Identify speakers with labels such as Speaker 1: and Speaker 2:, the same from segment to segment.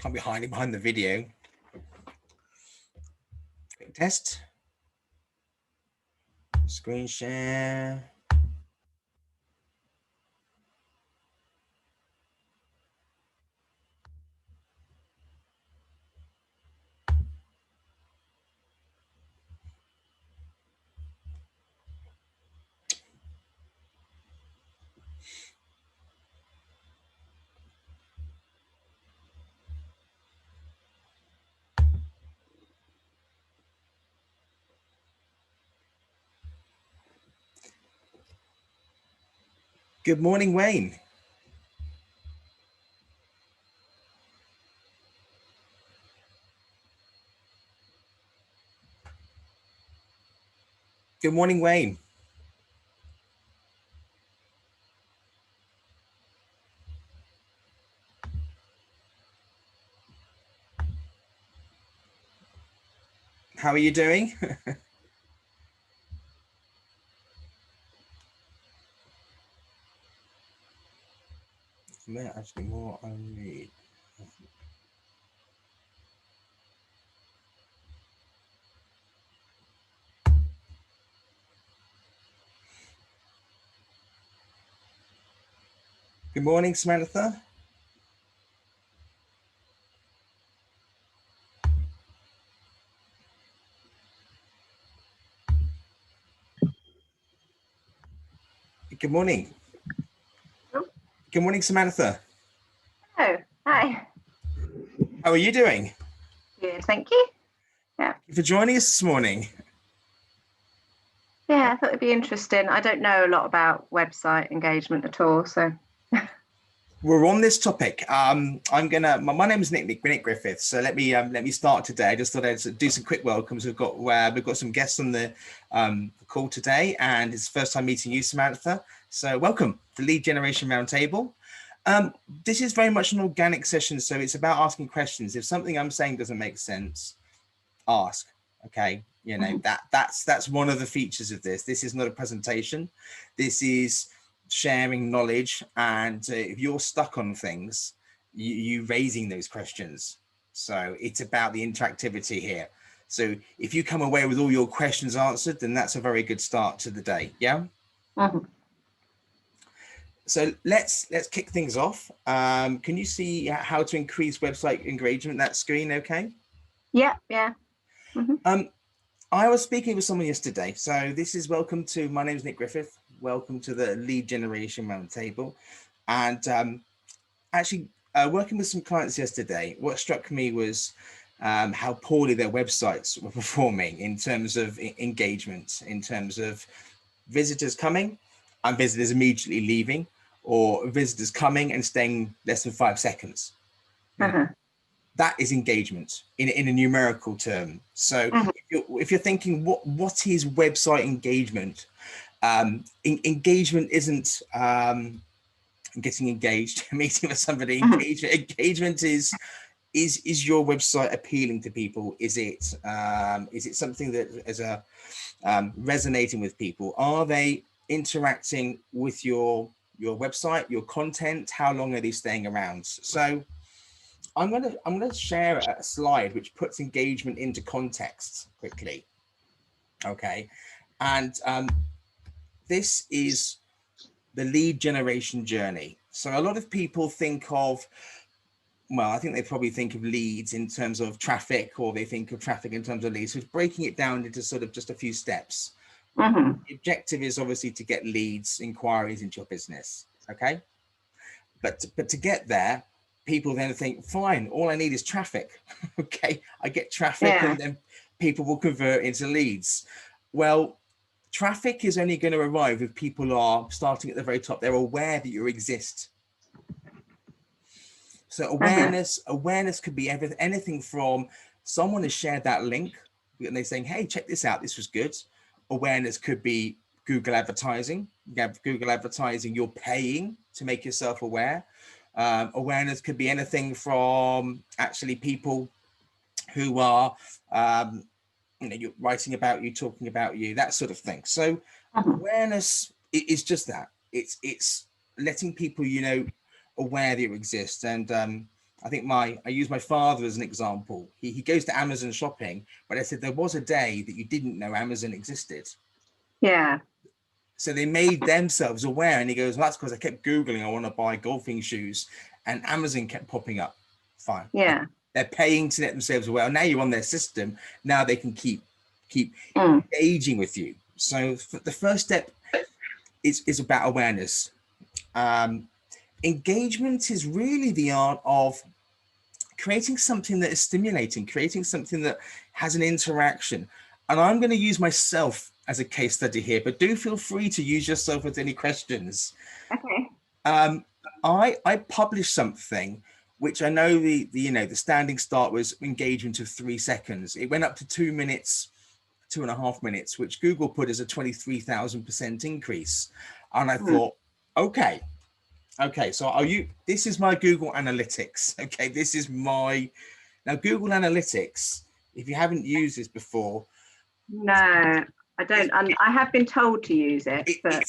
Speaker 1: Can't be hiding behind the video. Quick test. Screen share. Good morning, Wayne. Good morning, Wayne. How are you doing? Actually, more I need. Good morning, Samantha. Good morning.
Speaker 2: Hello.
Speaker 1: Good morning, Samantha.
Speaker 2: Oh, hi.
Speaker 1: How are you doing?
Speaker 2: Good, thank you. Yeah.
Speaker 1: Thank you for joining us this morning.
Speaker 2: Yeah, I thought it'd be interesting. I don't know a lot about website engagement at all, so.
Speaker 1: We're on this topic. My name is Nick Griffith. So let me start today. I just thought I'd do some quick welcomes. We've got some guests on the call today, and it's the first time meeting you, Samantha. So welcome to Lead Generation Roundtable. This is very much an organic session, so it's about asking questions. If something I'm saying doesn't make sense, ask. Okay, you know, that's one of the features of this. This is not a presentation. This is sharing knowledge, and if you're stuck on things, you raising those questions. So it's about the interactivity here. So if you come away with all your questions answered, then that's a very good start to the day. Yeah. So let's kick things off. Can you see how to increase website engagement? That screen, okay?
Speaker 2: Yeah.
Speaker 1: I was speaking with someone yesterday. So this is welcome to, my name is Nick Griffith. Welcome to the Lead Generation Roundtable. And actually working with some clients yesterday, what struck me was how poorly their websites were performing in terms of engagement, in terms of visitors coming and visitors immediately leaving, or visitors coming and staying less than 5 seconds. That is engagement in a numerical term. So if you're thinking, what is website engagement? Engagement isn't getting engaged, meeting with somebody. Engagement is your website appealing to people? Is it something that is resonating with people? Are they interacting with your website, your content? How long are they staying around? So I'm gonna share a slide which puts engagement into context quickly. Okay, and this is the lead generation journey. So a lot of people think of, well, I think they probably think of leads in terms of traffic, or they think of traffic in terms of leads. So it's breaking it down into sort of just a few steps. The objective is obviously to get leads, inquiries into your business. Okay, but to get there, people then think, fine, all I need is traffic. Okay, I get traffic and then people will convert into leads. Well, traffic is only going to arrive if people are starting at the very top. They're aware that you exist. So awareness could be anything from someone has shared that link and they're saying, hey, check this out, this was good. Awareness could be Google advertising. You have Google advertising, you're paying to make yourself aware. Awareness could be anything from actually people who are, you're writing about you, talking about you, that sort of thing. So awareness is just that. It's letting people, aware that you exist. And I think I use my father as an example. He goes to Amazon shopping, but I said there was a day that you didn't know Amazon existed.
Speaker 2: Yeah.
Speaker 1: So they made themselves aware, and he goes, well, that's because I kept Googling, I want to buy golfing shoes, and Amazon kept popping up. Fine.
Speaker 2: Yeah.
Speaker 1: They're paying to let themselves aware. Now you're on their system. Now they can keep
Speaker 2: Mm.
Speaker 1: engaging with you. So the first step is about awareness. Engagement is really the art of creating something that is stimulating, creating something that has an interaction. And I'm going to use myself as a case study here, but do feel free to use yourself with any questions.
Speaker 2: Okay.
Speaker 1: I published something which I know the standing start was engagement of 3 seconds. It went up to 2 minutes, 2.5 minutes, which Google put as a 23,000% increase. And I thought, okay, so this is my Google Analytics. Okay, this is now Google Analytics, if you haven't used this before.
Speaker 2: No, I don't. I have been told to use it, but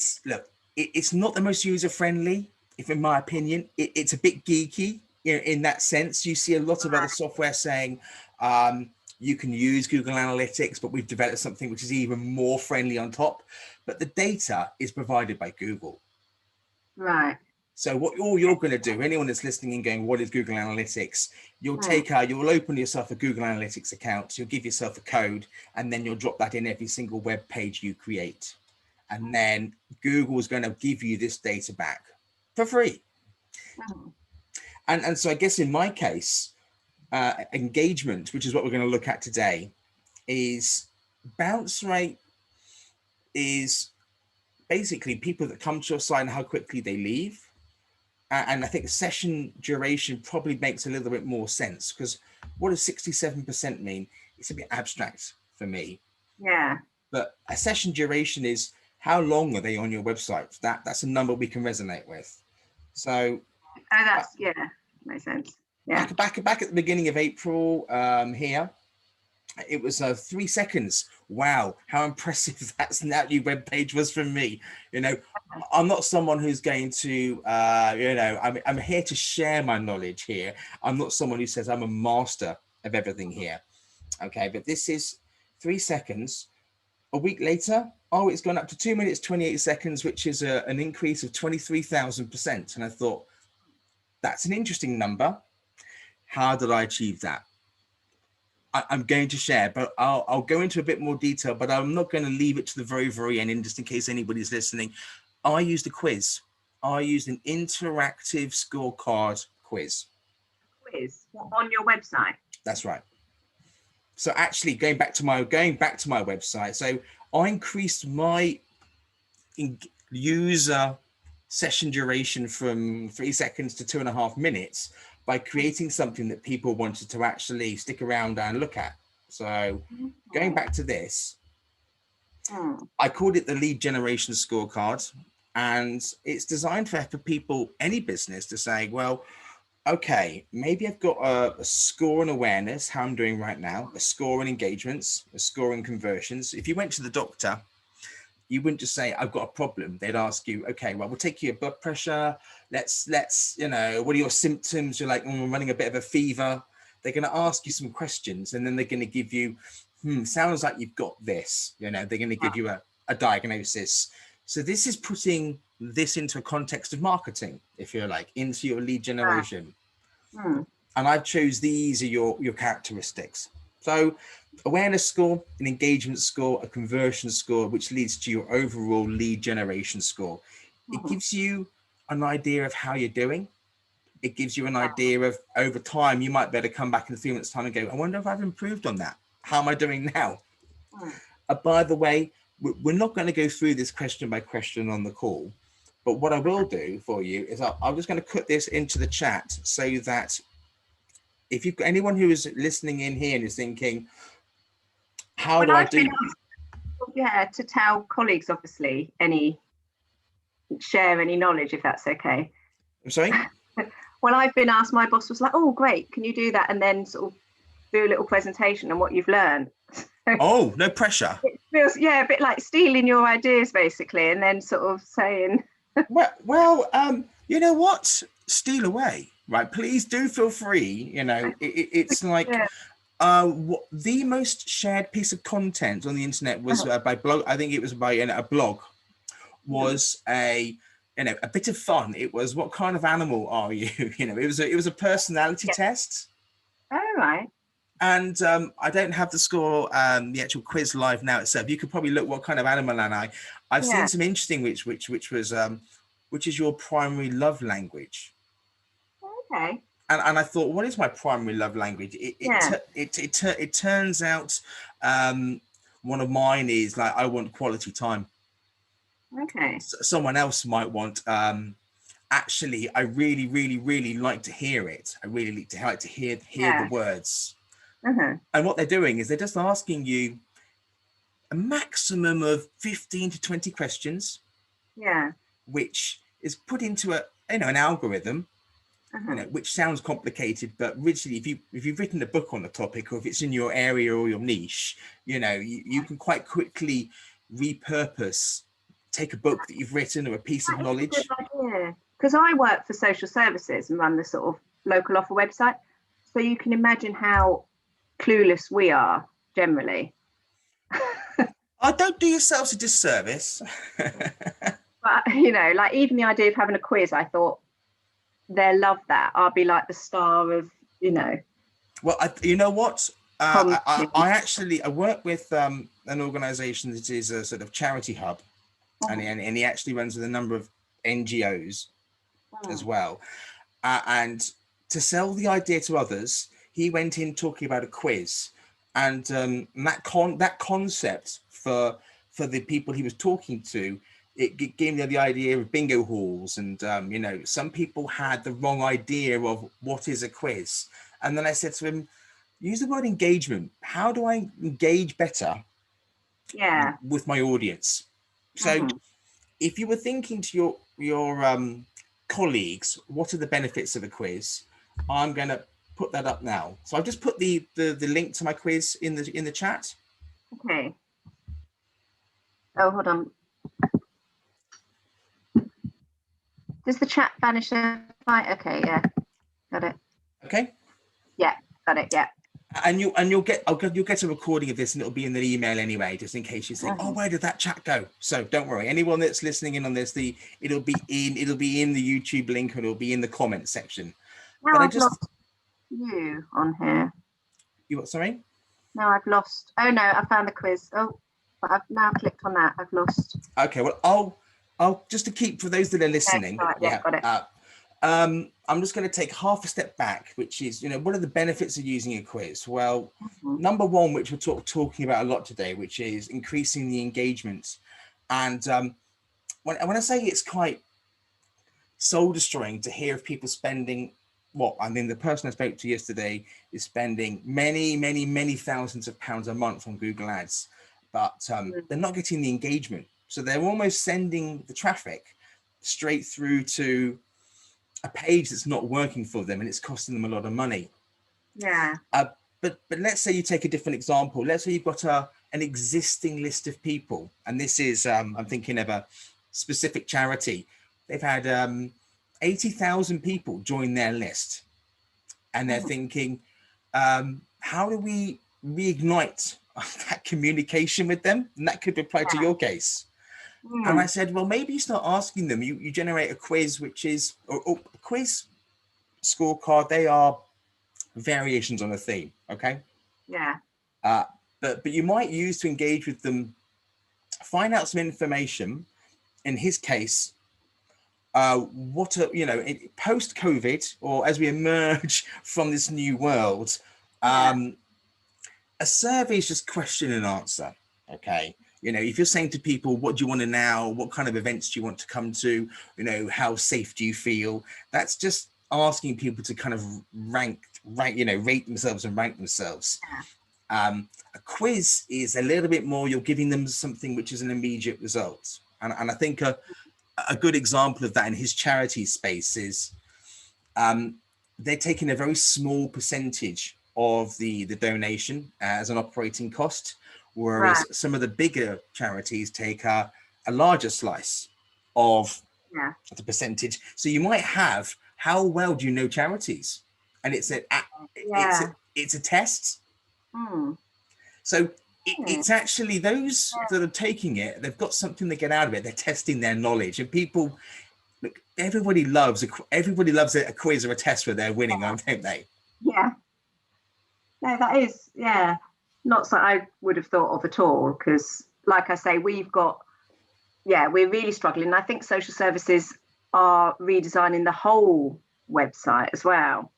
Speaker 1: it's not the most user-friendly, if in my opinion. It's a bit geeky, in that sense. You see a lot of other software saying you can use Google Analytics, but we've developed something which is even more friendly on top. But the data is provided by Google.
Speaker 2: Right.
Speaker 1: So all you're going to do, anyone that's listening and going, what is Google Analytics? You'll open yourself a Google Analytics account. You'll give yourself a code, and then you'll drop that in every single web page you create. And then Google is going to give you this data back for free. And so I guess in my case, engagement, which is what we're going to look at today, is bounce rate is basically people that come to your site and how quickly they leave. And I think session duration probably makes a little bit more sense, because what does 67% mean? It's a bit abstract for me.
Speaker 2: Yeah.
Speaker 1: But a session duration is how long are they on your website? That's a number we can resonate with. So
Speaker 2: makes sense. Yeah.
Speaker 1: Back at the beginning of April here, it was 3 seconds. Wow, how impressive that new web page was from me. I'm not someone who's going to, I'm here to share my knowledge here. I'm not someone who says I'm a master of everything here. Okay, but this is 3 seconds. A week later, it's gone up to 2 minutes, 28 seconds, which is an increase of 23,000%. And I thought, that's an interesting number. How did I achieve that? I'm going to share, but I'll go into a bit more detail, but I'm not going to leave it to the very, very end, just in case anybody's listening. I used a quiz. I used an interactive scorecard quiz.
Speaker 2: Quiz on your website?
Speaker 1: That's right. So actually going back to my website, so I increased my user session duration from 3 seconds to 2.5 minutes by creating something that people wanted to actually stick around and look at. So going back to this, I called it the lead generation scorecard, and it's designed for people, any business, to say, well, okay, maybe I've got a score in awareness, how I'm doing right now, a score in engagements, a score in conversions. If you went to the doctor, you wouldn't just say, I've got a problem. They'd ask you, okay, well, we'll take your blood pressure. Let's, what are your symptoms? You're like, I'm running a bit of a fever. They're going to ask you some questions, and then they're going to give you, sounds like you've got this. They're going to give you a diagnosis. So this is putting this into a context of marketing, if you're like, into your lead generation. And I chose these are your characteristics. So awareness score, an engagement score, a conversion score, which leads to your overall lead generation score. It gives you an idea of how you're doing. It gives you an idea of, over time, you might better come back in 3 months' time and go, I wonder if I've improved on that. How am I doing now? By the way, we're not going to go through this question by question on the call, but what I will do for you is I'm just going to put this into the chat, so that if you've got anyone who is listening in here and is thinking, how do I do?
Speaker 2: To tell colleagues, obviously, share any knowledge, if that's okay.
Speaker 1: I'm sorry?
Speaker 2: Well, I've been asked, my boss was like, oh, great, can you do that? And then sort of do a little presentation on what you've learned.
Speaker 1: Oh, no pressure.
Speaker 2: It feels, a bit like stealing your ideas, basically, and then sort of saying.
Speaker 1: well, you know what? Steal away. right, please do feel free. You know, it's like
Speaker 2: Yeah.
Speaker 1: what the most shared piece of content on the internet was by blog. I think it was by a blog. Was a bit of fun. It was, what kind of animal are you? You know, it was a personality
Speaker 2: Yeah.
Speaker 1: test.
Speaker 2: All right.
Speaker 1: And I don't have the score, the actual quiz live now itself. You could probably look, what kind of animal am I? I've seen
Speaker 2: Yeah.
Speaker 1: some interesting, which was which is your primary love language.
Speaker 2: Okay.
Speaker 1: And I thought, what is my primary love language?
Speaker 2: Yeah.
Speaker 1: It turns out one of mine is like, I want quality time.
Speaker 2: Okay.
Speaker 1: Someone else might want actually, I really, really, really like to hear it. I really like to hear the
Speaker 2: Yeah.
Speaker 1: words.
Speaker 2: Uh-huh.
Speaker 1: And what they're doing is they're just asking you a maximum of 15 to 20 questions,
Speaker 2: Yeah.
Speaker 1: which is put into an algorithm,
Speaker 2: Uh-huh.
Speaker 1: which sounds complicated, but originally, if you've written a book on the topic, or if it's in your area or your niche, you can quite quickly repurpose, take a book that you've written or a piece of
Speaker 2: That is a good
Speaker 1: knowledge.
Speaker 2: idea. Because I work for social services and run the sort of local offer website. So you can imagine how clueless we are generally.
Speaker 1: I don't do yourselves a disservice.
Speaker 2: But, you know, like even the idea of having a quiz, I thought they'll love that. I'll be like the star of, you know,
Speaker 1: Well, you know what?
Speaker 2: content.
Speaker 1: I work with an organization that is a sort of charity hub, and he actually runs with a number of NGOs as well. And to sell the idea to others, he went in talking about a quiz, and that concept for the people he was talking to, it gave me the idea of bingo halls, and some people had the wrong idea of what is a quiz. And then I said to him, use the word engagement. How do I engage better
Speaker 2: Yeah.
Speaker 1: with my audience? So if you were thinking to your colleagues, what are the benefits of a quiz? I'm going to put that up now. So I've just put the link to my quiz in the chat.
Speaker 2: Okay. Oh, hold on. Does the chat vanish? Right. Okay. Yeah. Got it.
Speaker 1: Okay.
Speaker 2: Yeah. Got it. Yeah.
Speaker 1: And you'll get a recording of this, and it'll be in the email anyway, just in case you think, oh, where did that chat go? So don't worry, anyone that's listening in on this, it'll be in the YouTube link, and it'll be in the comment section.
Speaker 2: Now I've lost you on here.
Speaker 1: You what? Sorry.
Speaker 2: No, I've lost. Oh no, I found the quiz. Oh, but I've now clicked on that. I've lost.
Speaker 1: Okay. Well, I'll just to keep, for those that are listening.
Speaker 2: Okay, right, yeah, got it.
Speaker 1: I'm just going to take half a step back, which is, what are the benefits of using a quiz? Well, number one, which we're talking about a lot today, which is increasing the engagement. And when I say it's quite soul destroying to hear of people spending, the person I spoke to yesterday is spending many, many, many thousands of pounds a month on Google Ads, but they're not getting the engagement. So they're almost sending the traffic straight through to a page that's not working for them, and it's costing them a lot of money.
Speaker 2: Yeah.
Speaker 1: But let's say you take a different example. Let's say you've got an existing list of people, and this is I'm thinking of a specific charity. They've had 80,000 people join their list, and they're thinking, how do we reignite that communication with them? And that could apply to your case. And I said, well, maybe you start asking them. You generate a quiz, which is or a quiz scorecard. They are variations on a theme. Okay.
Speaker 2: Yeah.
Speaker 1: But you might use to engage with them, find out some information. In his case, post COVID, or as we emerge from this new world, a survey is just question and answer. Okay. If you're saying to people, what do you want to now? What kind of events do you want to come to? How safe do you feel? That's just asking people to kind of rate themselves and rank themselves. A quiz is a little bit more, you're giving them something which is an immediate result. And I think a good example of that in his charity space is they're taking a very small percentage of the donation as an operating cost. Whereas some of the bigger charities take a larger slice of the percentage. So you might have how well do you know charities? And
Speaker 2: Yeah.
Speaker 1: it's a test.
Speaker 2: Mm.
Speaker 1: So
Speaker 2: Yeah.
Speaker 1: it's actually those that are taking it, they've got something to get out of it. They're testing their knowledge, and people look. Everybody loves a quiz or a test where they're winning, don't they?
Speaker 2: Yeah. No, that is, yeah, not something I would have thought of at all. Because, like I say, we're really struggling. I think social services are redesigning the whole website as well.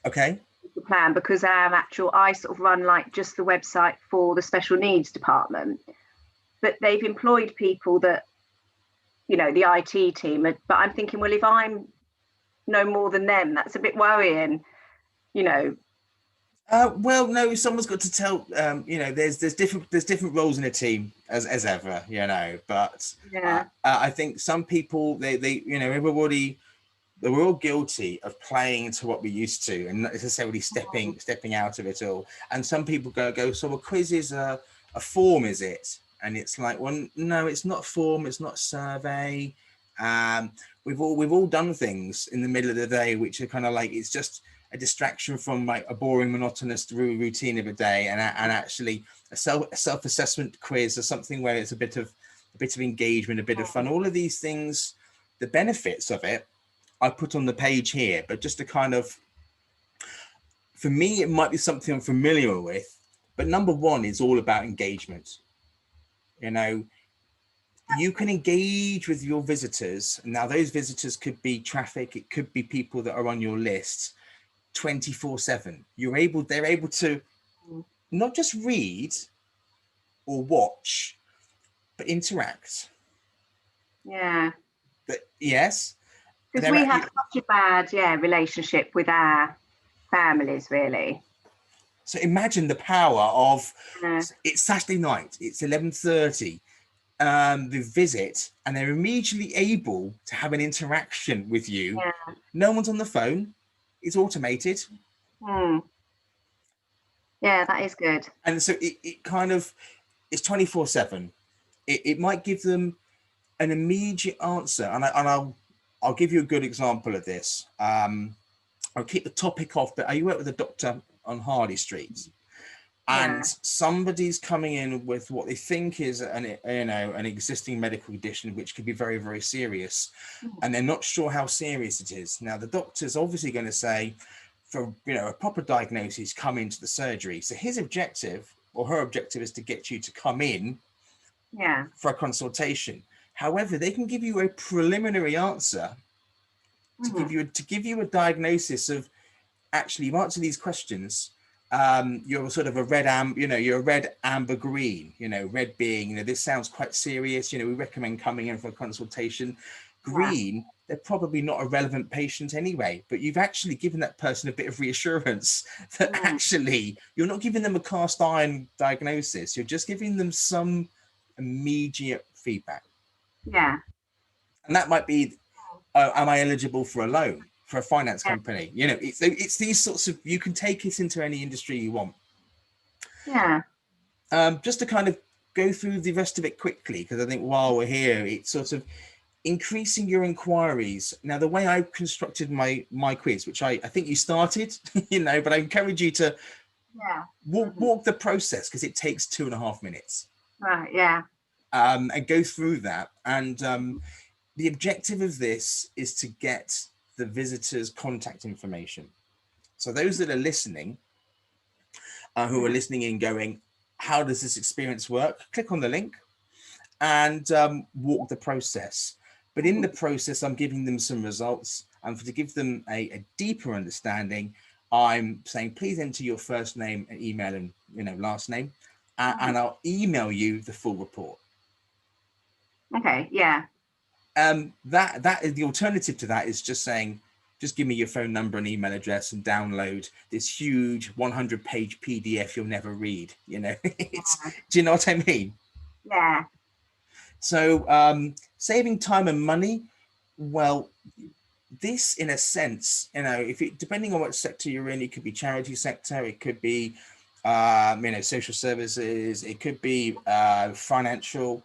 Speaker 1: Okay.
Speaker 2: The plan, because I sort of run like just the website for the special needs department, but they've employed people that, the IT team. But I'm thinking, well, if I'm no more than them, that's a bit worrying, you know.
Speaker 1: Well, no, someone's got to tell. There's different roles in a team as ever, But
Speaker 2: Yeah.
Speaker 1: I think some people everybody, we're all guilty of playing into what we used to, and not necessarily stepping out of it all. And some people go. So a quiz is a form, is it? And it's like, well, no, it's not a form. It's not a survey. Um, we've all done things in the middle of the day which are kind of like, it's just a distraction from like a boring, monotonous routine of a day, and actually a self-assessment quiz or something where it's a bit of engagement, a bit of fun. All of these things, the benefits of it, I put on the page here, but just to kind of, for me, it might be something I'm familiar with. But number one is all about engagement. You can engage with your visitors. Now, those visitors could be traffic, it could be people that are on your list 24/7. They're able to not just read or watch, but interact.
Speaker 2: Yeah.
Speaker 1: But yes,
Speaker 2: Because we have such a bad, relationship with our families, really.
Speaker 1: so imagine the power of,
Speaker 2: Yeah.
Speaker 1: it's Saturday night, it's 11:30, the visit, and they're immediately able to have an interaction with you.
Speaker 2: Yeah.
Speaker 1: No one's on the phone, it's automated.
Speaker 2: Mm. Yeah, that is good.
Speaker 1: And so it kind of, it's 24/7. It might give them an immediate answer. And I'll give you a good example of this. I'll keep the topic off, but you work with a doctor on Harley Street, and
Speaker 2: Yeah.
Speaker 1: somebody's coming in with what they think is an existing medical condition, which could be very, very serious, and they're not sure how serious it is. Now, the doctor's obviously going to say, for a proper diagnosis, come into the surgery. So his objective, or her objective, is to get you to come in
Speaker 2: Yeah.
Speaker 1: for a consultation. However, they can give you a preliminary answer to give you a diagnosis of, actually, you answer these questions. You're sort of a you're a red, amber, green. Red being, this sounds quite serious. We recommend coming in for a consultation. Green, they're probably not a relevant patient anyway, but you've actually given that person a bit of reassurance that actually you're not giving them a cast iron diagnosis. You're just giving them some immediate feedback.
Speaker 2: Yeah.
Speaker 1: And that might be, am I eligible for a loan for a finance company? It's these sorts of, you can take it into any industry you want.
Speaker 2: Yeah.
Speaker 1: Just to kind of go through the rest of it quickly, because I think while we're here, it's sort of increasing your inquiries. Now, the way I constructed my quiz, which I think you started, but I encourage you to walk the process, because it takes 2.5 minutes.
Speaker 2: Right. Yeah.
Speaker 1: And go through that. And the objective of this is to get the visitors' contact information. So those that are listening, who are listening in going, how does this experience work? Click on the link and walk the process. But in the process, I'm giving them some results. And to give them a deeper understanding, I'm saying, please enter your first name and email and last name, and I'll email you the full report.
Speaker 2: Okay. Yeah.
Speaker 1: That is the alternative to that, is just saying, just give me your phone number and email address and download this huge 100-page PDF you'll never read. Do you know what I mean?
Speaker 2: Yeah.
Speaker 1: So saving time and money, well, this, in a sense, depending on what sector you're in, it could be charity sector, it could be social services, it could be financial.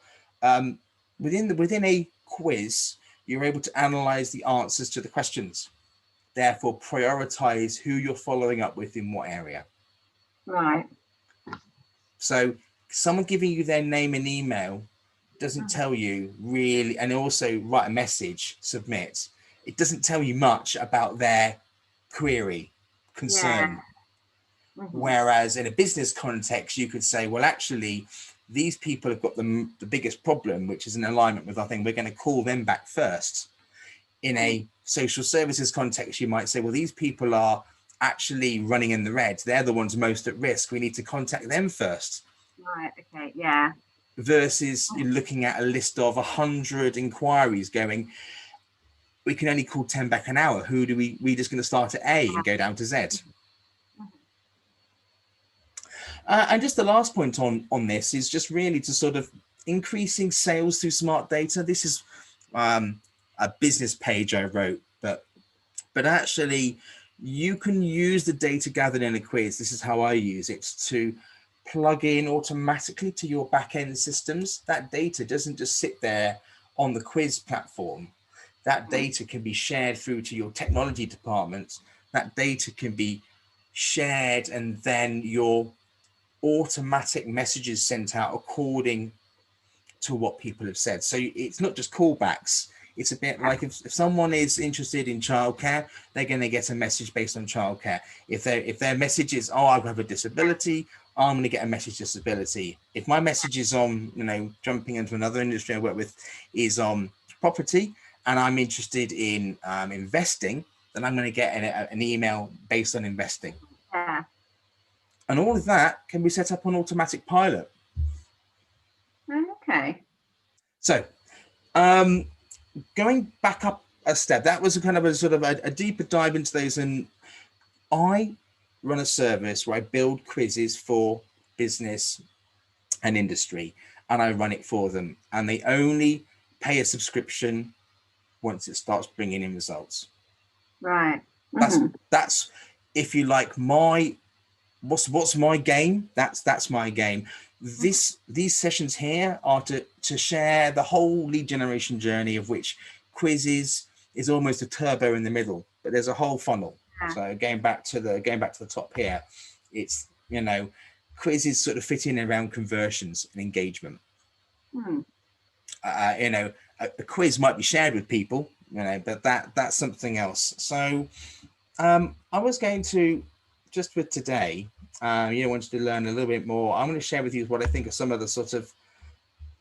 Speaker 1: Within a quiz, you're able to analyze the answers to the questions. therefore prioritize who you're following up with in what area.
Speaker 2: Right.
Speaker 1: So someone giving you their name and email doesn't tell you really, and also write a message, submit. It doesn't tell you much about their query, concern. Whereas in a business context, you could say, well, actually, these people have got the biggest problem, which is in alignment with our thing. We're going to call them back first. In a social services context, you might say, well, these people are actually running in the red. They're the ones most at risk. We need to contact them first.
Speaker 2: Right. Okay. Yeah.
Speaker 1: Versus you're looking at a list of 100 inquiries going, we can only call 10 back an hour. Who do we just going to start at A and go down to Z? And just the last point on this is just really to sort of increasing sales through smart data. This is a business page I wrote, but actually you can use the data gathered in a quiz. This is how I use it, to plug in automatically to your back-end systems. That data doesn't just sit there on the quiz platform. That data can be shared through to your technology department. That data can be shared, and then your automatic messages sent out according to what people have said. So it's not just callbacks. It's a bit like if someone is interested in childcare, they're going to get a message based on childcare. If their message is, oh, I have a disability, I'm going to get a message disability. If my message is on, jumping into another industry I work with, is on property, and I'm interested in investing, then I'm going to get an email based on investing.
Speaker 2: Yeah.
Speaker 1: And all of that can be set up on automatic pilot.
Speaker 2: Okay.
Speaker 1: So, going back up a step, that was a kind of a sort of a deeper dive into those. And I run a service where I build quizzes for business and industry, and I run it for them. And they only pay a subscription once it starts bringing in results.
Speaker 2: Right.
Speaker 1: That's if you like what's my game. That's my game. These sessions here are to share the whole lead generation journey, of which quizzes is almost a turbo in the middle, but there's a whole funnel. Yeah. So going back to the top here, it's quizzes sort of fit in around conversions and engagement. A quiz might be shared with people, but that's something else. So I was going to, just with today, wanted to learn a little bit more. I'm going to share with you what I think are some of the sort of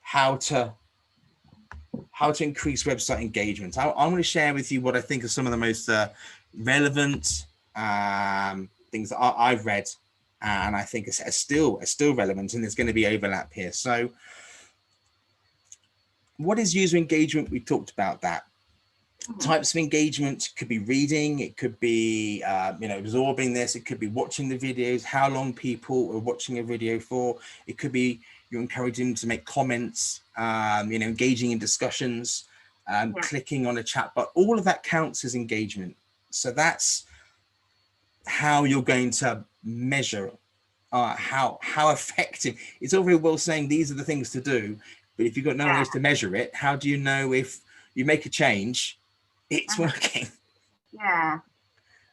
Speaker 1: how to increase website engagement. I'm going to share with you what I think are some of the most relevant things that I've read, and I think are still relevant, and there's going to be overlap here. So what is user engagement? We talked about that. Types of engagement could be reading, it could be absorbing this, it could be watching the videos, how long people are watching a video for, it could be you're encouraging them to make comments, engaging in discussions, clicking on a chat, but all of that counts as engagement. So that's how you're going to measure how effective. It's all very well saying these are the things to do, but if you've got no ways to measure it, how do you know if you make a change, it's working?
Speaker 2: Yeah.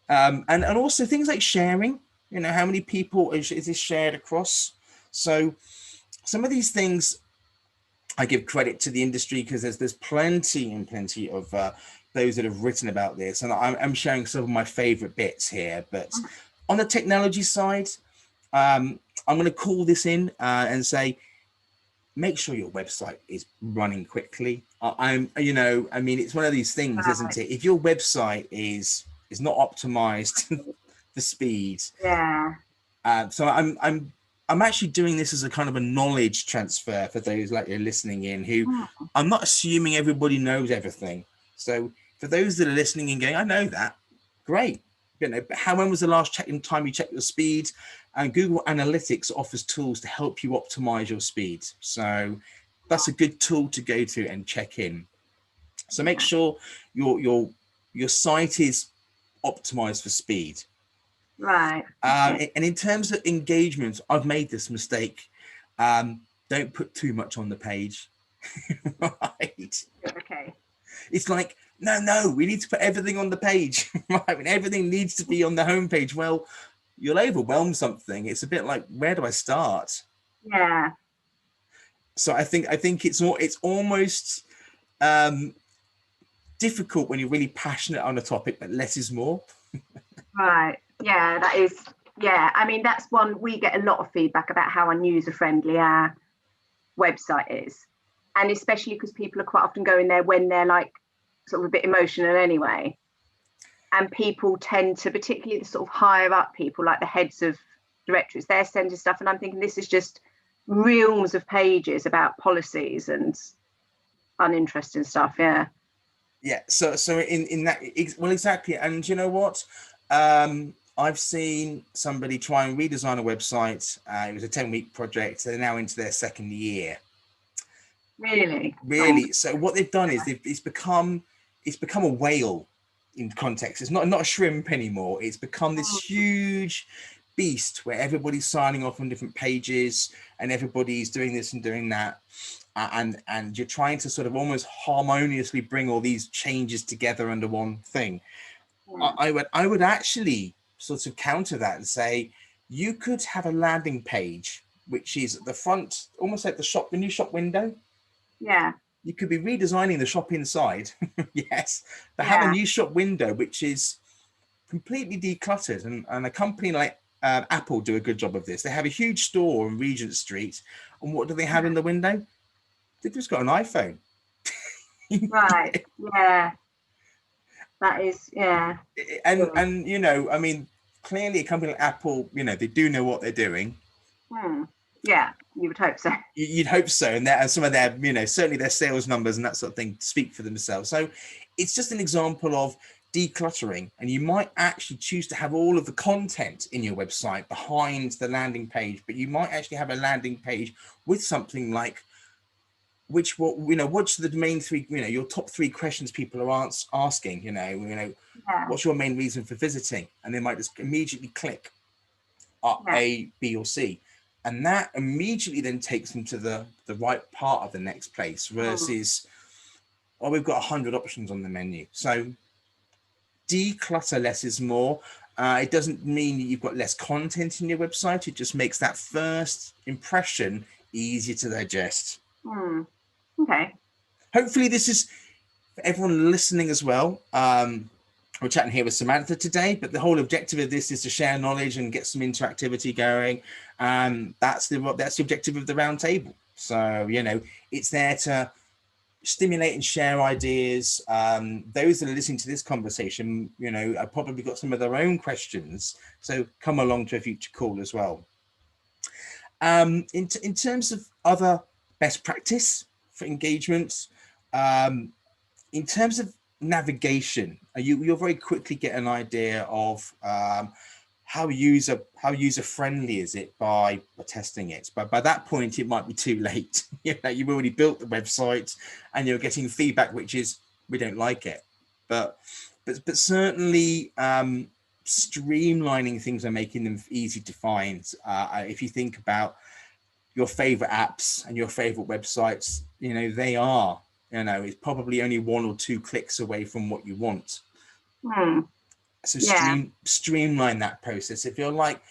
Speaker 1: And also things like sharing, how many people is this shared across? So some of these things I give credit to the industry, because there's plenty of those that have written about this, and I'm sharing some of my favorite bits here. But on the technology side, I'm going to call this in and say, make sure your website is running quickly. It's one of these things, isn't it? If your website is not optimized for speed.
Speaker 2: Yeah.
Speaker 1: So I'm actually doing this as a kind of a knowledge transfer for those like you're listening in, who I'm not assuming everybody knows everything. So for those that are listening and going, I know that, great. But when was the last time you checked your speed? And Google Analytics offers tools to help you optimize your speed. So that's a good tool to go to and check in. So make sure your site is optimized for speed.
Speaker 2: Right.
Speaker 1: And in terms of engagement, I've made this mistake. Don't put too much on the page. Right.
Speaker 2: Okay.
Speaker 1: It's like, no, we need to put everything on the page. Right? I mean, everything needs to be on the homepage. Well, you'll overwhelm something. It's a bit like, where do I start?
Speaker 2: Yeah.
Speaker 1: So I think it's almost difficult when you're really passionate on a topic, but less is more.
Speaker 2: Right. Yeah, that is. Yeah, I mean, that's one we get a lot of feedback about how user friendly our website is. And especially because people are quite often going there when they're like sort of a bit emotional anyway. And people tend to, particularly the sort of higher up people, like the heads of directorates, they're sending stuff. And I'm thinking this is just reams of pages about policies and uninteresting stuff. Yeah.
Speaker 1: Yeah. So in that, well, exactly. And you know what? I've seen somebody try and redesign a website. It was a 10-week project. They're now into their second year.
Speaker 2: Really?
Speaker 1: Really. So what they've done is it's become a whale in context. It's not a shrimp anymore. It's become this huge beast where everybody's signing off on different pages and everybody's doing this and doing that. And you're trying to sort of almost harmoniously bring all these changes together under one thing.
Speaker 2: Yeah.
Speaker 1: I would actually sort of counter that and say you could have a landing page which is at the front, almost like the new shop window.
Speaker 2: Yeah.
Speaker 1: You could be redesigning the shop inside, yes, but have a
Speaker 2: Yeah.
Speaker 1: new shop window which is completely decluttered. And a company like Apple do a good job of this. They have a huge store on Regent Street, and what do they have in the window? They've just got an iPhone.
Speaker 2: Right. Yeah. That is, yeah.
Speaker 1: And you know, I mean, clearly a company like Apple, you know, they do know what they're doing.
Speaker 2: Yeah, you would hope so.
Speaker 1: You'd hope so. And some of their, you know, certainly their sales numbers and that sort of thing speak for themselves. So it's just an example of decluttering. And you might actually choose to have all of the content in your website behind the landing page, but you might actually have a landing page with something like what's the main three, you know, your top three questions people are asking,
Speaker 2: Yeah.
Speaker 1: what's your main reason for visiting? And they might just immediately click A, B, or C. And that immediately then takes them to the right part of the next place versus, we've got 100 options on the menu. So declutter, less is more. It doesn't mean that you've got less content in your website. It just makes that first impression easier to digest.
Speaker 2: Okay.
Speaker 1: Hopefully this is for everyone listening as well. We're chatting here with Samantha today, but the whole objective of this is to share knowledge and get some interactivity going. That's the objective of the roundtable. So, you know, it's there to stimulate and share ideas. Those that are listening to this conversation, you know, have probably got some of their own questions. So come along to a future call as well. In terms of other best practice for engagement, in terms of navigation, you'll very quickly get an idea of how user friendly is it by testing it. But by that point, it might be too late. You know, you've already built the website and you're getting feedback which is, we don't like it. But certainly streamlining things and making them easy to find. If you think about your favorite apps and your favorite websites, you know, they are, you know, it's probably only 1 or 2 clicks away from what you want. So streamline that process. If you're like,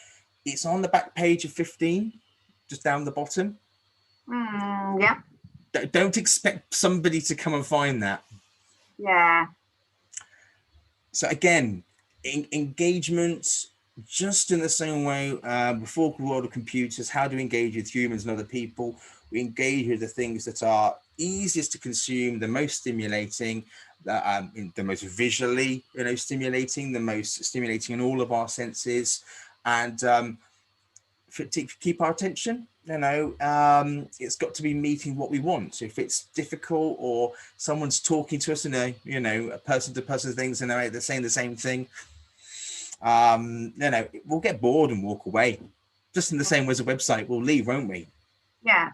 Speaker 1: it's on the back page of 15, just down the bottom.
Speaker 2: Yeah.
Speaker 1: Don't expect somebody to come and find that.
Speaker 2: Yeah.
Speaker 1: So again, engagement, just in the same way, before the world of computers, how to engage with humans and other people. We engage with the things that are easiest to consume, the most stimulating, the most visually, you know, stimulating, the most stimulating in all of our senses, and to keep our attention. You know, it's got to be meeting what we want. If it's difficult or someone's talking to us in a, you know, a person-to-person things and they're saying the same thing, you know, we'll get bored and walk away. Just in the same way as a website, we'll leave, won't we?
Speaker 2: Yeah.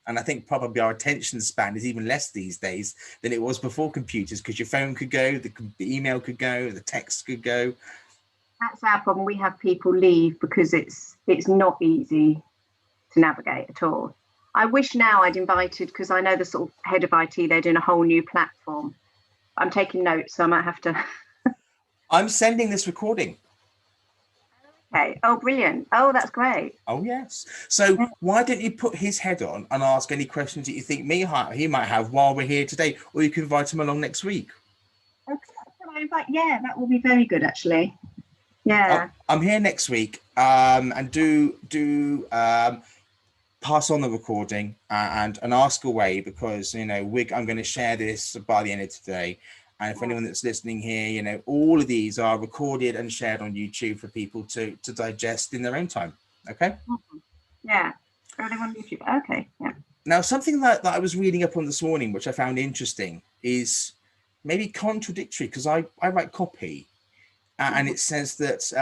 Speaker 1: And I think probably our attention span is even less these days than it was before computers, because your phone could go, the email could go, the text could go.
Speaker 2: That's our problem. We have people leave because it's not easy to navigate at all. I wish now I'd invited, because I know the sort of head of IT, they're doing a whole new platform. I'm taking notes, so I might have to.
Speaker 1: I'm sending this recording.
Speaker 2: Okay. Oh, brilliant. Oh, that's great.
Speaker 1: Oh, yes. So why don't you put his head on and ask any questions that you think he might have while we're here today, or you can invite him along next week.
Speaker 2: Okay. Can I invite? Yeah, that will be very good, actually. Yeah.
Speaker 1: I'm here next week, and do pass on the recording and ask away, because I'm going to share this by the end of today. And if anyone that's listening here, all of these are recorded and shared on YouTube for people to digest in their own time. Okay.
Speaker 2: Yeah. Everything on YouTube. Okay. Yeah.
Speaker 1: Now, something that I was reading up on this morning, which I found interesting, is maybe contradictory, because I write copy, and it says that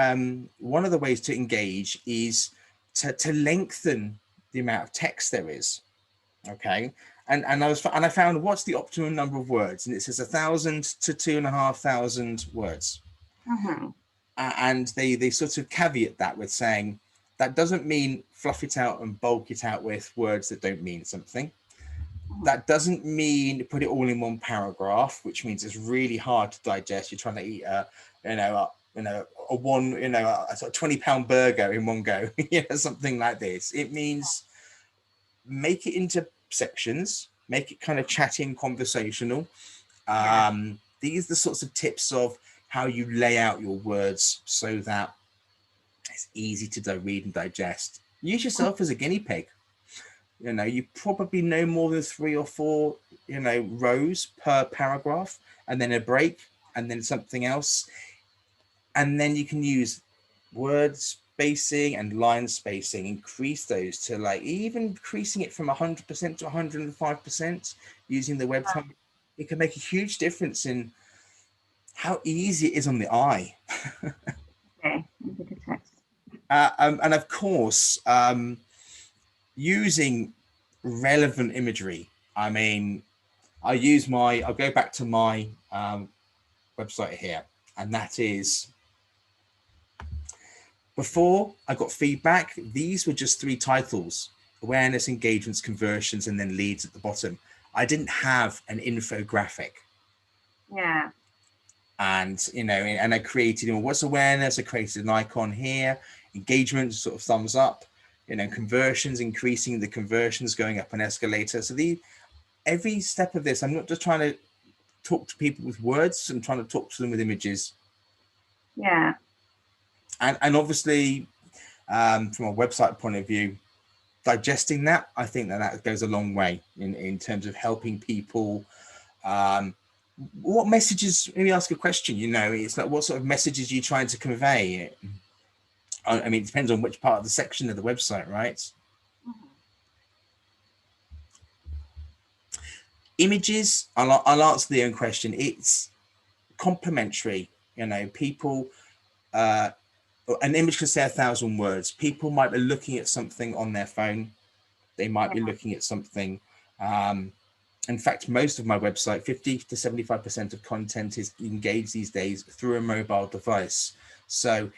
Speaker 1: one of the ways to engage is to lengthen the amount of text there is. Okay. And I found what's the optimum number of words, and it says 1,000 to 2,500 words. And they sort of caveat that with saying that doesn't mean fluff it out and bulk it out with words that don't mean something. That doesn't mean put it all in one paragraph, which means it's really hard to digest. You're trying to eat a 20-pound burger in one go, something like this. It means make it into sections, make it kind of chatty and conversational. These are the sorts of tips of how you lay out your words so that it's easy to read and digest. Use yourself as a guinea pig. You probably know more than 3 or 4 rows per paragraph, and then a break, and then something else, and then you can use word spacing and line spacing, increase those to even increasing it from 100% to 105% using the web time. It can make a huge difference in how easy it is on the eye.
Speaker 2: Okay.
Speaker 1: And of course, using relevant imagery. I mean, I'll go back to my website here, and that is, before I got feedback, these were just 3 titles: awareness, engagements, conversions, and then leads at the bottom. I didn't have an infographic.
Speaker 2: Yeah.
Speaker 1: And and I created, what's awareness? I created an icon here. Engagement, sort of thumbs up. Conversions, increasing the conversions, going up an escalator. So every step of this, I'm not just trying to talk to people with words, I'm trying to talk to them with images.
Speaker 2: Yeah.
Speaker 1: And obviously, from a website point of view, digesting that, I think that goes a long way in terms of helping people. What messages, let me ask a question, it's like, what sort of messages are you trying to convey? I mean, it depends on which part of the section of the website, right? Images, I'll answer the own question. It's complementary. People, an image can say 1,000 words. People might be looking at something on their phone. They might be looking at something. In fact, most of my website, 50 to 75% of content is engaged these days through a mobile device. So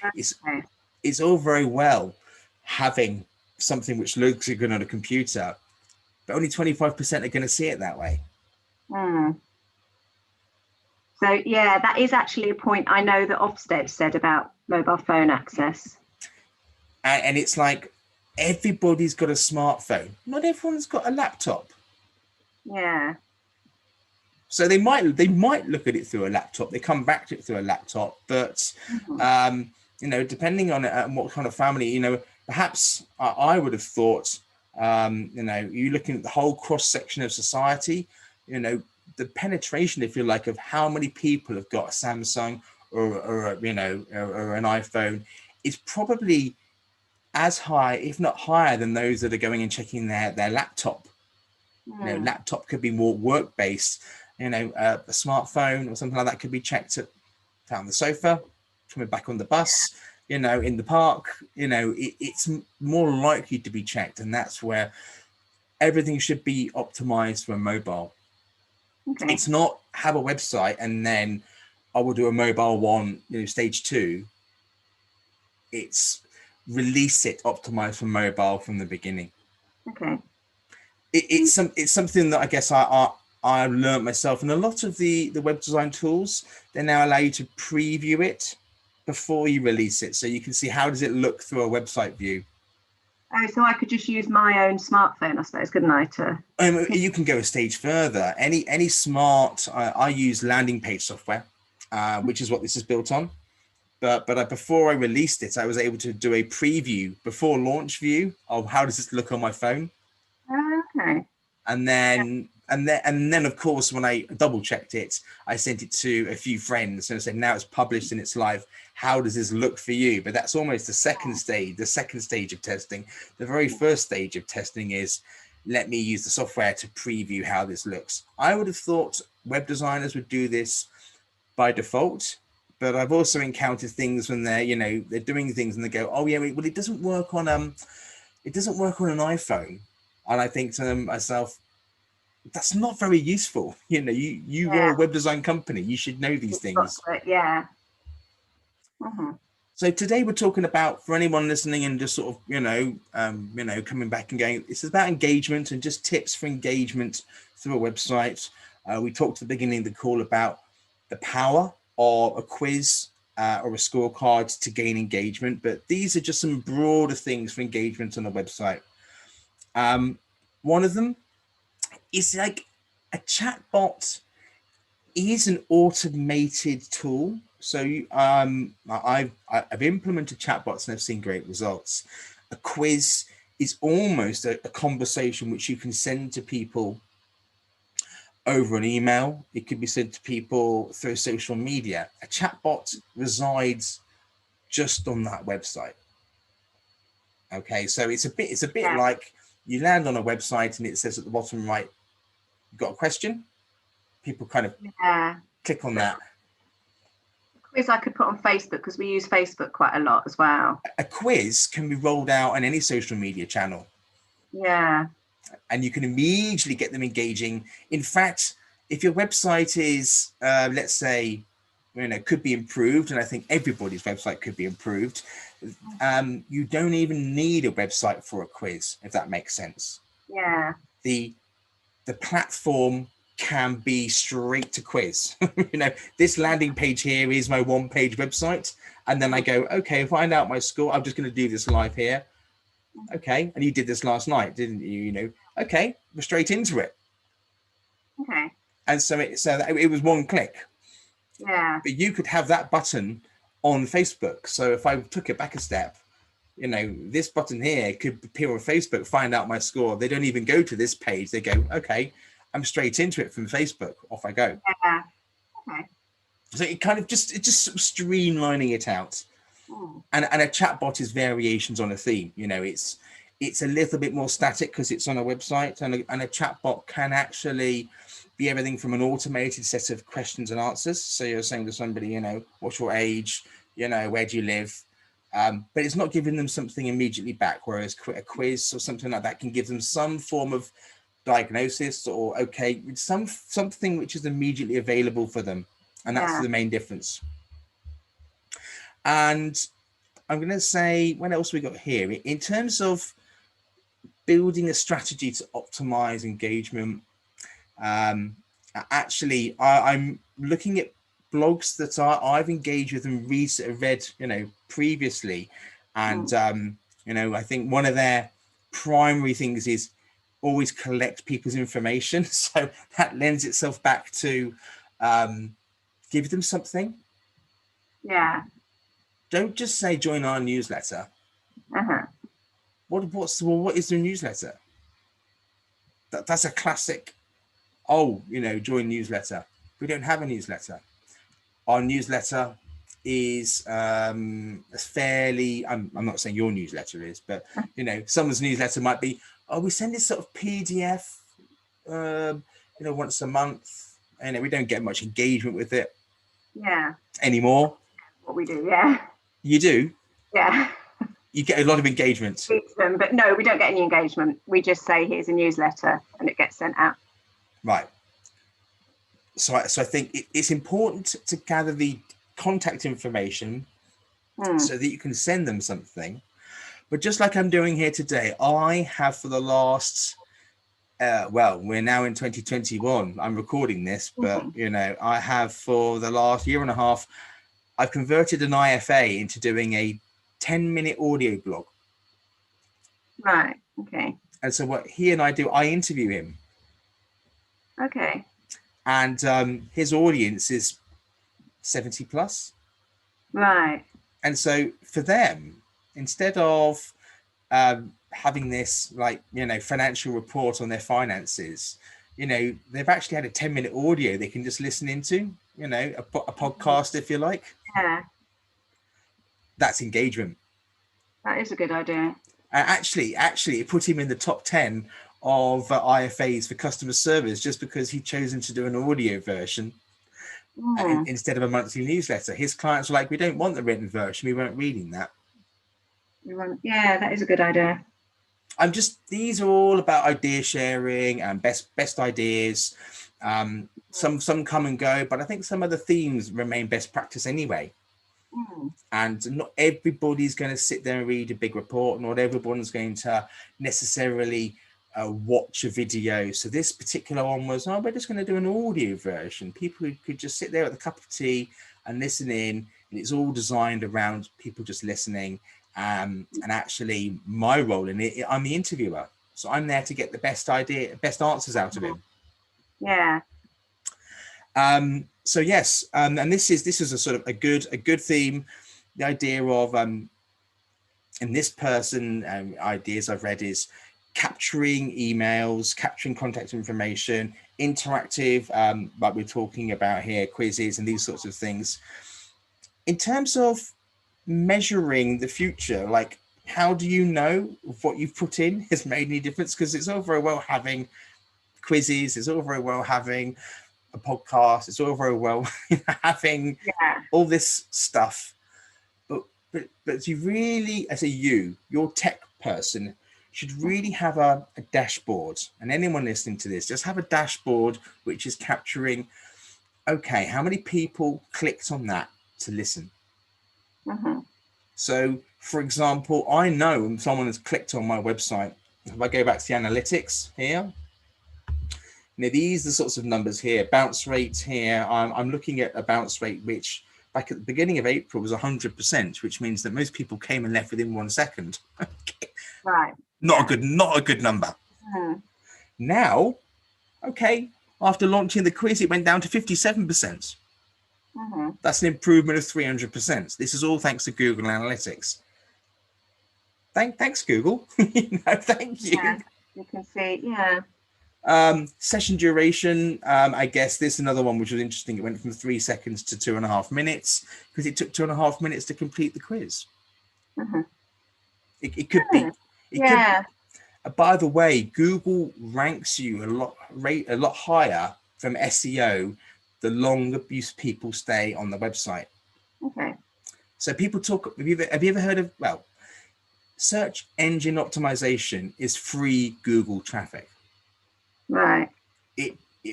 Speaker 1: it's all very well having something which looks good on a computer, but only 25% are going to see it that way.
Speaker 2: So yeah, that is actually a point I know that Ofsted said about mobile phone access.
Speaker 1: And it's like, everybody's got a smartphone. Not everyone's got a laptop.
Speaker 2: Yeah.
Speaker 1: So they might look at it through a laptop. They come back to it through a laptop, but depending on what kind of family, perhaps I would have thought, you're looking at the whole cross section of society, the penetration, if you like, of how many people have got a Samsung or an iPhone is probably as high, if not higher, than those that are going and checking their laptop. Laptop could be more work based. A smartphone or something like that could be checked on the sofa, coming back on the bus, in the park. It's more likely to be checked, and that's where everything should be optimized for mobile. Okay. It's not have a website and then I will do a mobile one, stage 2. It's release it optimized for mobile from the beginning.
Speaker 2: Okay.
Speaker 1: It's something that I guess I've learned myself, and a lot of the web design tools, they now allow you to preview it before you release it, so you can see how does it look through a website view.
Speaker 2: Oh, so I could just use my own smartphone, I suppose, couldn't I?
Speaker 1: You can go a stage further. Any smart, I use landing page software, which is what this is built on. But before I released it, I was able to do a preview before launch view of how does this look on my phone.
Speaker 2: Okay.
Speaker 1: And then of course, when I double checked it, I sent it to a few friends and I said, now it's published and it's live. How does this look for you? But that's almost the second stage of testing. The very first stage of testing is, let me use the software to preview how this looks. I would have thought web designers would do this by default, but I've also encountered things when they're doing things and they go, oh yeah, well, it doesn't work on an iPhone. And I think to myself, that's not very useful. You are a web design company. You should know these things.
Speaker 2: Yeah.
Speaker 1: So today we're talking about, for anyone listening and just sort of, coming back and going, this is about engagement and just tips for engagement through a website. We talked at the beginning of the call about the power of a quiz or a scorecard to gain engagement, but these are just some broader things for engagement on a website. One of them is like a chatbot is an automated tool. So I've implemented chatbots and I've seen great results. A quiz is almost a conversation which you can send to people over an email. It could be sent to people through social media. A chatbot resides just on that website. Okay, so it's a bit like you land on a website and it says at the bottom right, you've got a question. People kind of click on that.
Speaker 2: A quiz I could put on Facebook because we use Facebook quite a lot as well.
Speaker 1: A quiz can be rolled out on any social media channel.
Speaker 2: Yeah.
Speaker 1: And you can immediately get them engaging. In fact, if your website is, let's say, could be improved, and I think everybody's website could be improved, you don't even need a website for a quiz, if that makes sense.
Speaker 2: Yeah.
Speaker 1: The platform can be straight to quiz. This landing page here is my one-page website, and then I go, okay, find out my score. I'm just going to do this live here. Okay, and you did this last night, didn't you? Okay, we're straight into it.
Speaker 2: Okay.
Speaker 1: And so it was one click.
Speaker 2: Yeah.
Speaker 1: But you could have that button on Facebook. So if I took it back a step, this button here could appear on Facebook, find out my score. They don't even go to this page. They go, okay, I'm straight into it from Facebook. Off I go.
Speaker 2: Yeah. Okay.
Speaker 1: So it kind of just sort of streamlining it out. And a chatbot is variations on a theme. It's a little bit more static because it's on a website, and a chatbot can actually be everything from an automated set of questions and answers. So you're saying to somebody, what's your age, where do you live? But it's not giving them something immediately back, whereas a quiz or something like that can give them some form of diagnosis or something which is immediately available for them. And that's the main difference. And I'm going to say, what else we got here? In terms of building a strategy to optimize engagement, actually, I'm looking at blogs that I've engaged with and read, previously. And, I think one of their primary things is always collect people's information. So that lends itself back to give them something.
Speaker 2: Yeah.
Speaker 1: Don't just say join our newsletter. What is the newsletter? That's a classic. Join newsletter. We don't have a newsletter. Our newsletter is fairly. I'm not saying your newsletter is, but someone's newsletter might be. Oh, we send this sort of PDF, once a month, and we don't get much engagement with it.
Speaker 2: Yeah.
Speaker 1: Anymore.
Speaker 2: What we do, yeah.
Speaker 1: You do?
Speaker 2: Yeah.
Speaker 1: You get a lot of engagement.
Speaker 2: But no, we don't get any engagement. We just say, here's a newsletter, and it gets sent out.
Speaker 1: Right. So I think it's important to gather the contact information so that you can send them something. But just like I'm doing here today, I have for the last Well, we're now in 2021. I'm recording this, but I have for the last year and a half, I've converted an IFA into doing a 10-minute audio blog.
Speaker 2: Right. Okay.
Speaker 1: And so what he and I do, I interview him.
Speaker 2: Okay.
Speaker 1: And his audience is 70 plus.
Speaker 2: Right.
Speaker 1: And so for them, instead of having this financial report on their finances, they've actually had a 10-minute audio they can just listen into, a podcast, if you like.
Speaker 2: Yeah.
Speaker 1: That's engagement.
Speaker 2: That is a good idea.
Speaker 1: Actually, it put him in the top 10 of IFAs for customer service just because he'd chosen to do an audio version instead of a monthly newsletter. His clients were like, we don't want the written version. We weren't reading that.
Speaker 2: Yeah, that is a good idea.
Speaker 1: These are all about idea sharing and best ideas. Some come and go, but I think some of the themes remain best practice anyway. And not everybody's going to sit there and read a big report. Not everyone's going to necessarily watch a video. So this particular one was, we're just going to do an audio version. People who could just sit there with a cup of tea and listen in. And it's all designed around people just listening. And actually my role in it, I'm the interviewer. So I'm there to get the best answers out of him.
Speaker 2: Yeah.
Speaker 1: So yes, and this is a sort of a good theme. The idea of in this person, ideas I've read is capturing emails, capturing contact information, interactive, like we're talking about here, quizzes and these sorts of things. In terms of measuring the future, like how do you know if what you've put in has made any difference? Because it's all very well having quizzes, it's all very well having a podcast, it's all very well having all this stuff, but you really, as your tech person should really have a dashboard. And anyone listening to this, just have a dashboard which is capturing, okay, how many people clicked on that to listen? So for example, I know when someone has clicked on my website, if I go back to the analytics here, these are the sorts of numbers here. Bounce rates here. I'm looking at a bounce rate which back at the beginning of April was 100%, which means that most people came and left within 1 second.
Speaker 2: Right.
Speaker 1: Not a good number. Now, okay, after launching the quiz, it went down to 57%. That's an improvement of 300%. This is all thanks to Google Analytics. Thanks, Google. Thank you.
Speaker 2: Yeah, you can see, yeah.
Speaker 1: Session duration, I guess this is another one which was interesting. It went from 3 seconds to 2.5 minutes because it took 2.5 minutes to complete the quiz. It could be. By the way, Google ranks you a lot higher from SEO the longer people stay on the website.
Speaker 2: Okay.
Speaker 1: So people talk. Have you ever heard of? Well, search engine optimization is free Google traffic.
Speaker 2: Right.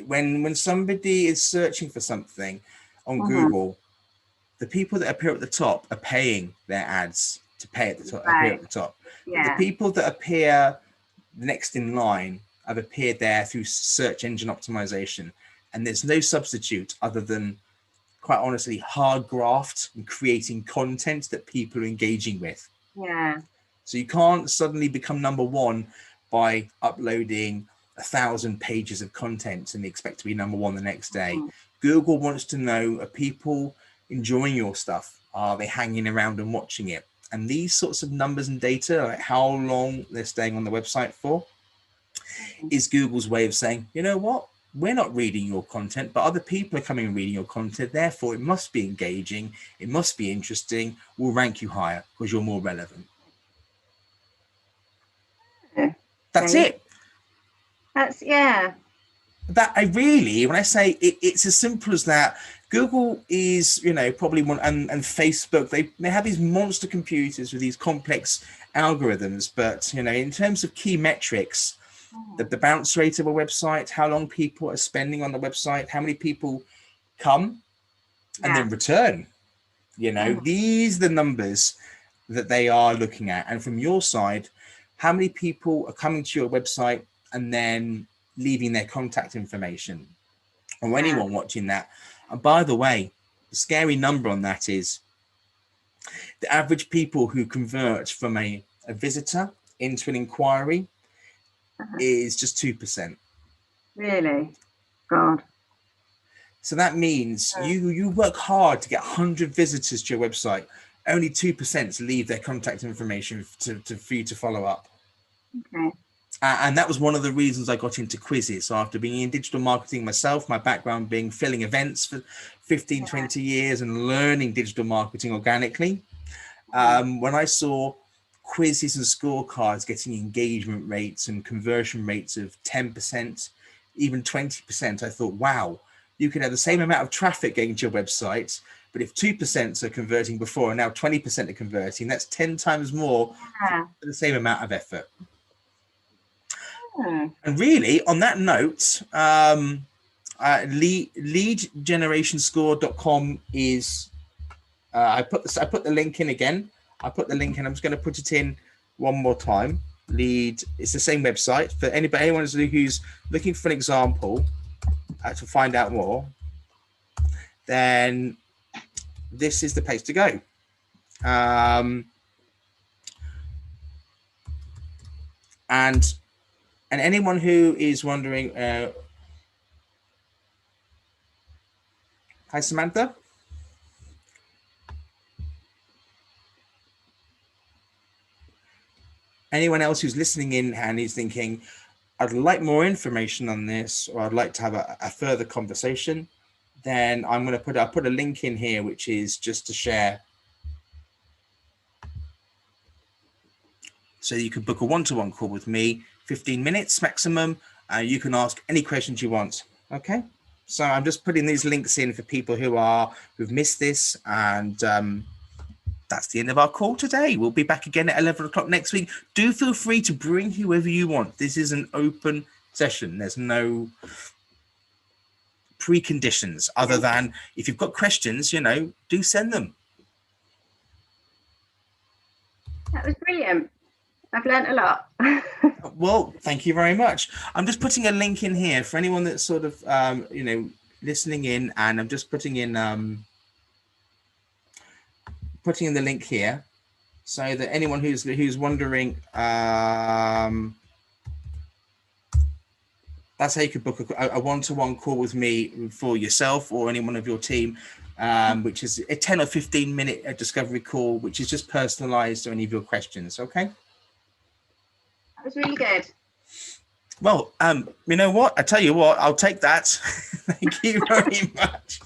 Speaker 1: When somebody is searching for something on Google, the people that appear at the top are paying their ads to pay at the top. Appear at the top.
Speaker 2: Yeah.
Speaker 1: The people that appear next in line have appeared there through search engine optimization, and there's no substitute other than, quite honestly, hard graft and creating content that people are engaging with.
Speaker 2: Yeah.
Speaker 1: So you can't suddenly become number one by uploading 1,000 pages of content and expect to be number one the next day. Google wants to know, are people enjoying your stuff? Are they hanging around and watching it? And these sorts of numbers and data, like how long they're staying on the website for, is Google's way of saying, you know what? We're not reading your content, but other people are coming and reading your content. Therefore, it must be engaging. It must be interesting. We'll rank you higher because you're more relevant. That's it. That I really, when I say it's as simple as that. Google is, probably one, and Facebook, they have these monster computers with these complex algorithms, but in terms of key metrics, the bounce rate of a website, how long people are spending on the website, how many people come and then return, these are the numbers that they are looking at. And from your side, how many people are coming to your website and then leaving their contact information, or anyone watching that. And by the way, the scary number on that is the average people who convert from a visitor into an inquiry is just 2%.
Speaker 2: Really? God.
Speaker 1: So that means you work hard to get 100 visitors to your website, only 2% leave their contact information for you to follow up.
Speaker 2: Okay.
Speaker 1: And that was one of the reasons I got into quizzes. So after being in digital marketing myself, my background being filling events for 15, 20 years and learning digital marketing organically, when I saw quizzes and scorecards getting engagement rates and conversion rates of 10%, even 20%, I thought, wow, you can have the same amount of traffic getting to your website, but if 2% are converting before and now 20% are converting, that's 10 times more for the same amount of effort. And really, on that note, leadgenerationscore.com is, I put the link in again. I put the link in. I'm just going to put it in one more time. It's the same website for anyone who's looking for an example to find out more. Then this is the place to go. And anyone who is wondering, hi Samantha. Anyone else who's listening in and is thinking, I'd like more information on this, or I'd like to have a further conversation, then I'm going to I'll put a link in here, which is just to share. So you can book a one-to-one call with me, 15 minutes maximum. You can ask any questions you want. Okay. So I'm just putting these links in for people who've missed this. And that's the end of our call today. We'll be back again at 11 o'clock next week. Do feel free to bring whoever you want. This is an open session. There's no preconditions other than if you've got questions, do send them.
Speaker 2: That was brilliant. I've learned a lot.
Speaker 1: Well, thank you very much. I'm just putting a link in here for anyone that's sort of, listening in, and I'm just putting in the link here so that anyone who's wondering, that's how you could book a one-to-one call with me for yourself or anyone of your team, which is a 10 or 15 minute discovery call, which is just personalized to any of your questions. Okay.
Speaker 2: That was really good.
Speaker 1: Well, you know what? I tell you what, I'll take that. Thank you very much.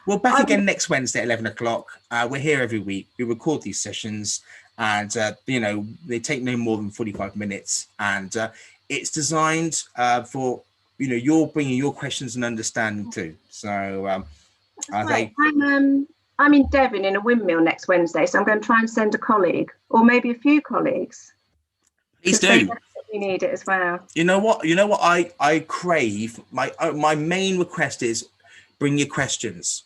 Speaker 1: We're back again next Wednesday at 11 o'clock. We're here every week. We record these sessions, and they take no more than 45 minutes. And it's designed for you're bringing your questions and understanding too. So
Speaker 2: I'm in Devon in a windmill next Wednesday, so I'm going to try and send a colleague or maybe a few colleagues.
Speaker 1: Please do.
Speaker 2: You need it as well.
Speaker 1: You know what I crave. My main request is bring your questions.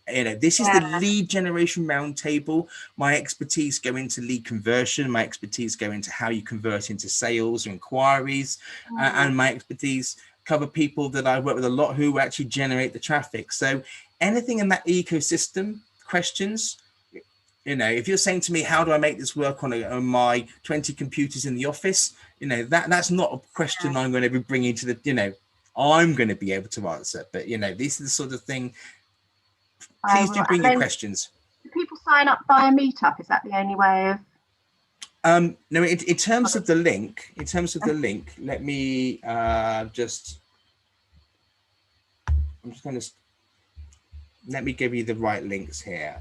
Speaker 1: This is the lead generation roundtable. My expertise go into lead conversion. My expertise go into how you convert into sales or inquiries, and my expertise cover people that I work with a lot who actually generate the traffic. So anything in that ecosystem, questions. If you're saying to me, how do I make this work on my 20 computers in the office? That's not a question I'm going to be bringing to the, I'm going to be able to answer. But, this is the sort of thing. Please do bring your questions.
Speaker 2: Do people sign up via Meetup? Is that the only way of?
Speaker 1: No, in terms of the link, let me let me give you the right links here.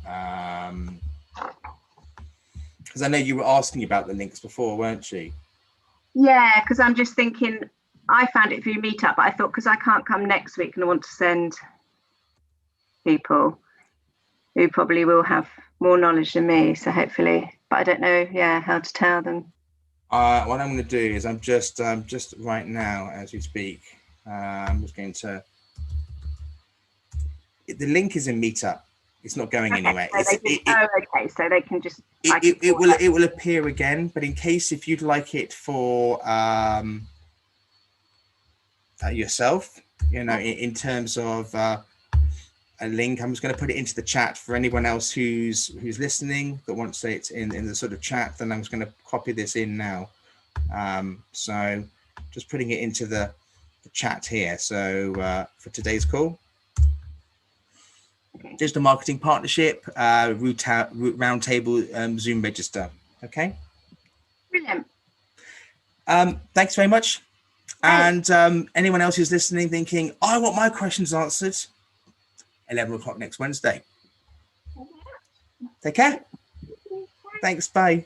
Speaker 1: Because I know you were asking about the links before, weren't you?
Speaker 2: Yeah, because I'm just thinking, I found it through Meetup, but I thought because I can't come next week and I want to send people who probably will have more knowledge than me, so hopefully, but I don't know, how to tell them.
Speaker 1: What I'm going to do is I'm just right now as we speak, I'm just going to. The link is in Meetup. It's not going anywhere.
Speaker 2: So so they can just.
Speaker 1: It will appear again, but in case if you'd like it for yourself, in terms of a link. I'm just going to put it into the chat for anyone else who's listening that wants it in the sort of chat. Then I'm just going to copy this in now. So just putting it into the chat here. So for today's call, digital marketing partnership, root roundtable, Zoom register. Okay.
Speaker 2: Brilliant.
Speaker 1: Thanks very much. And anyone else who's listening thinking, I want my questions answered, 11 o'clock next Wednesday. Take care. Thanks. Bye.